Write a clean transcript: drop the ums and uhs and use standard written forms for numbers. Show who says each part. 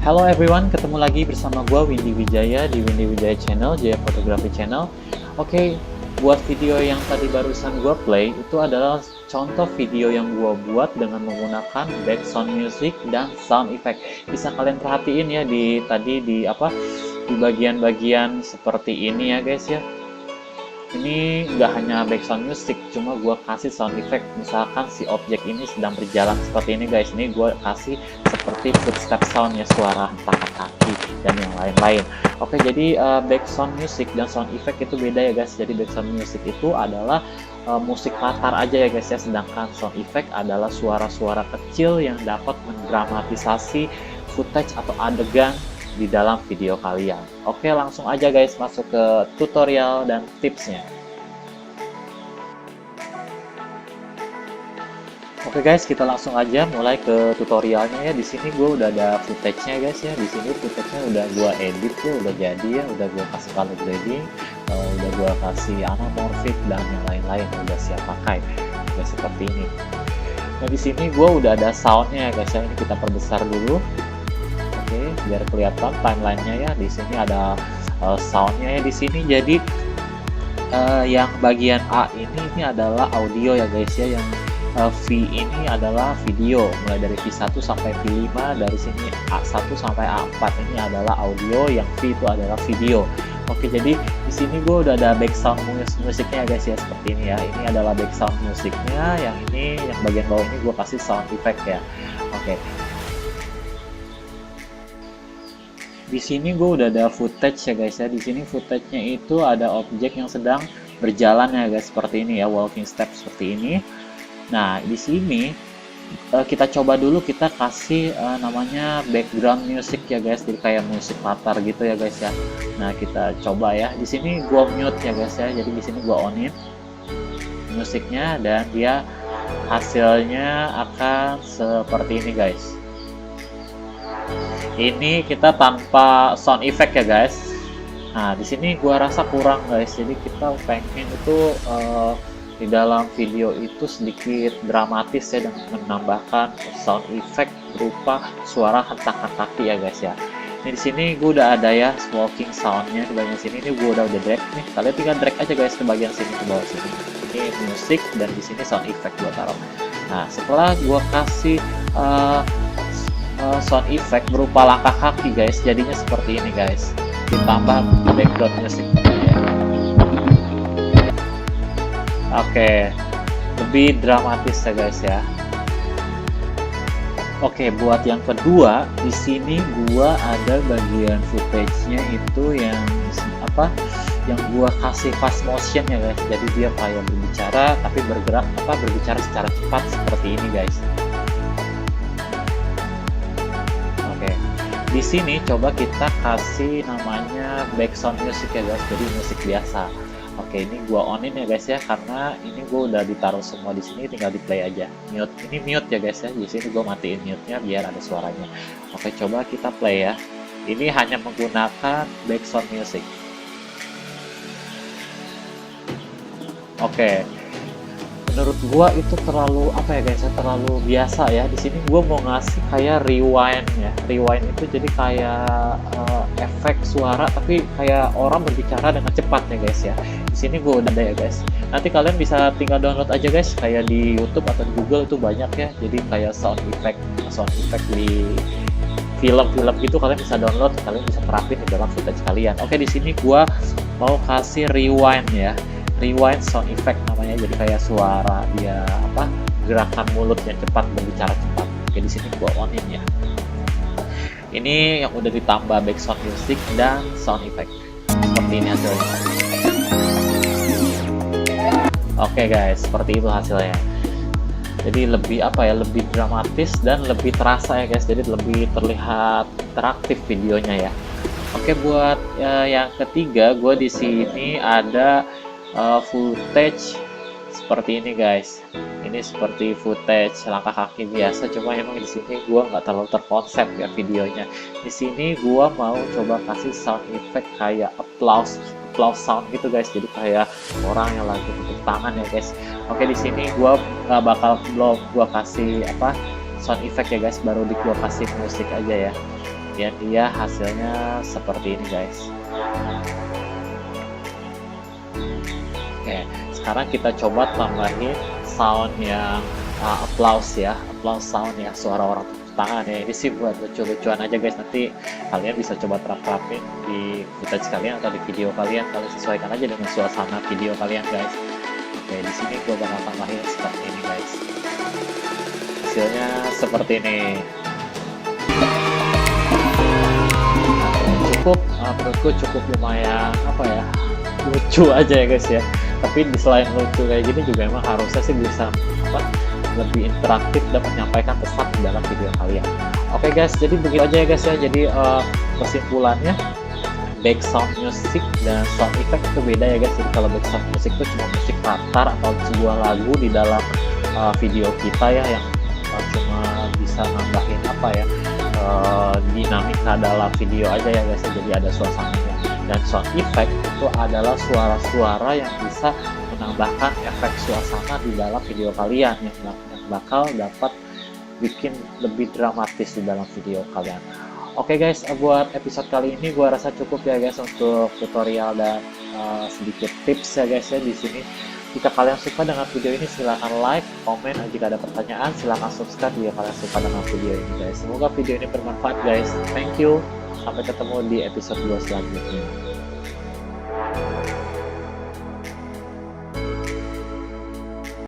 Speaker 1: Hello everyone, ketemu lagi bersama gue Windy Wijaya di Windy Wijaya Channel, Jaya Photography Channel. Oke, buat video yang tadi barusan gue play itu adalah contoh video yang gue buat dengan menggunakan background music dan sound effect. Bisa kalian perhatiin ya di bagian-bagian seperti ini ya guys ya. Ini nggak hanya background music, cuma gue kasih sound effect. Misalkan si objek ini sedang berjalan seperti ini guys, ini gue kasih seperti footstep sound ya, suara hentakan kaki dan yang lain-lain. Oke, jadi background music dan sound effect itu beda ya guys. Jadi background music itu adalah musik latar aja ya guys ya, sedangkan sound effect adalah suara-suara kecil yang dapat mendramatisasi footage atau adegan di dalam video kalian. Oke, langsung aja guys masuk ke tutorial dan tipsnya. Oke guys, kita langsung aja mulai ke tutorialnya ya. Di sini gue udah ada footage-nya guys ya. Di sini footage-nya udah gue edit ya, udah jadi ya, udah gue kasih color grading, udah gue kasih anamorphic dan yang lain-lain, udah siap pakai. Udah seperti ini. Nah, di sini gue udah ada sound-nya ya guys ya. Ini kita perbesar dulu. Oke, biar kelihatan timelinenya ya. Di sini ada soundnya ya di sini. Jadi yang bagian A ini adalah audio ya guys ya. Yang V ini adalah video, mulai dari V1 sampai V5. Dari sini A1 sampai A4 ini adalah audio, yang V itu adalah video. Oke, jadi di sini gue udah ada background musiknya guys ya, seperti ini ya. Ini adalah background musiknya. Yang ini, yang bagian bawah ini gue kasih sound effect ya. Oke. Di sini gue udah ada footage ya guys ya. Di sini footage-nya itu ada objek yang sedang berjalan ya guys, seperti ini ya, walking step seperti ini. Nah, di sini kita coba dulu, kita kasih namanya background music ya guys, jadi kayak musik latar gitu ya guys ya. Nah, kita coba ya. Di sini gue mute ya guys ya. Jadi di sini gue onin musiknya dan dia hasilnya akan seperti ini guys. Ini kita tanpa sound effect ya guys. Nah, di sini gua rasa kurang guys. Jadi kita pengen itu di dalam video itu sedikit dramatis ya, dan menambahkan sound effect berupa suara hentakan kaki ya guys ya. Ini di sini gua udah ada ya walking soundnya di bagian sini. Ini gua udah drag nih. Kalian tinggal drag aja guys ke bagian sini, ke bawah sini. Ini musik dan di sini sound effect gua taruh. Nah, setelah gua kasih sound effect berupa langkah kaki guys, jadinya seperti ini guys, ditambah background music. Oke, lebih dramatis ya guys ya. Oke, buat yang kedua, di sini gua ada bagian footage-nya itu yang yang gua kasih fast motion ya guys. Jadi dia kayak berbicara tapi berbicara secara cepat seperti ini guys. Di sini coba kita kasih namanya background music ya guys, jadi musik biasa. Oke, ini gua onin ya guys ya, karena ini gua udah ditaruh semua di sini, tinggal di play aja. Mute, ini mute ya guys ya. Di sini gua matiin mute-nya biar ada suaranya. Oke, coba kita play ya. Ini hanya menggunakan background music. Oke. Menurut gua itu terlalu terlalu biasa ya. Di sini gua mau ngasih kayak rewind ya. Rewind itu jadi kayak efek suara tapi kayak orang berbicara dengan cepat ya guys ya. Di sini gua udah ada ya guys. Nanti kalian bisa tinggal download aja guys, kayak di YouTube atau di Google itu banyak ya. Jadi kayak sound effect di film-film gitu kalian bisa download, kalian bisa terapin di dalam footage kalian. Oke, di sini gua mau kasih rewind ya. Rewind sound effect namanya, jadi kayak suara dia gerakan mulut yang cepat, berbicara cepat. Oke, di sini gua onin ya. Ini yang udah ditambah background music dan sound effect. Seperti ini hasilnya. Oke guys, seperti itu hasilnya. Jadi lebih lebih dramatis dan lebih terasa ya guys. Jadi lebih terlihat interaktif videonya ya. Oke, buat yang ketiga, gua di sini ada footage seperti ini guys. Ini seperti footage langkah kaki biasa, cuma emang di sini gua nggak terlalu terkonsep ya videonya. Di sini gua mau coba kasih sound effect kayak applause sound gitu guys, jadi kayak orang yang lagi tepuk tangan ya guys. Oke, di sini gua belum kasih sound effect ya guys, baru gua kasih musik aja ya. ya dia hasilnya seperti ini guys. Oke, sekarang kita coba tambahin sound yang applause ya, applause sound ya, suara orang tepuk tangan ya. Ini sih buat lucu-lucuan aja guys, nanti kalian bisa coba terapin di footage kalian atau di video kalian, kalian sesuaikan aja dengan suasana video kalian guys. Oke, di sini gue bakal tambahin seperti ini guys. Hasilnya seperti ini. Cukup, menurutku cukup lumayan apa ya, lucu aja ya guys ya. Tapi selain lucu kayak gini juga emang harusnya sih bisa lebih interaktif dan menyampaikan pesan di dalam video kalian. Oke guys, jadi begitu aja ya guys ya. Jadi kesimpulannya, background music dan sound effect itu beda ya guys. Jadi kalau background music itu cuma musik latar atau sebuah lagu di dalam video kita ya, yang cuma bisa nambahin apa ya, dinamika dalam video aja ya guys. Jadi ada suasananya. Dan sound effect itu adalah suara-suara yang bisa menambahkan efek suasana di dalam video kalian, yang bakal dapat bikin lebih dramatis di dalam video kalian. Oke guys, buat episode kali ini gua rasa cukup ya guys untuk tutorial dan sedikit tips ya guys ya di sini. Jika kalian suka dengan video ini, silahkan like, komen, dan jika ada pertanyaan silahkan subscribe jika kalian suka dengan video ini guys. Semoga video ini bermanfaat guys. Thank you. Sampai ketemu di episode 2 selanjutnya.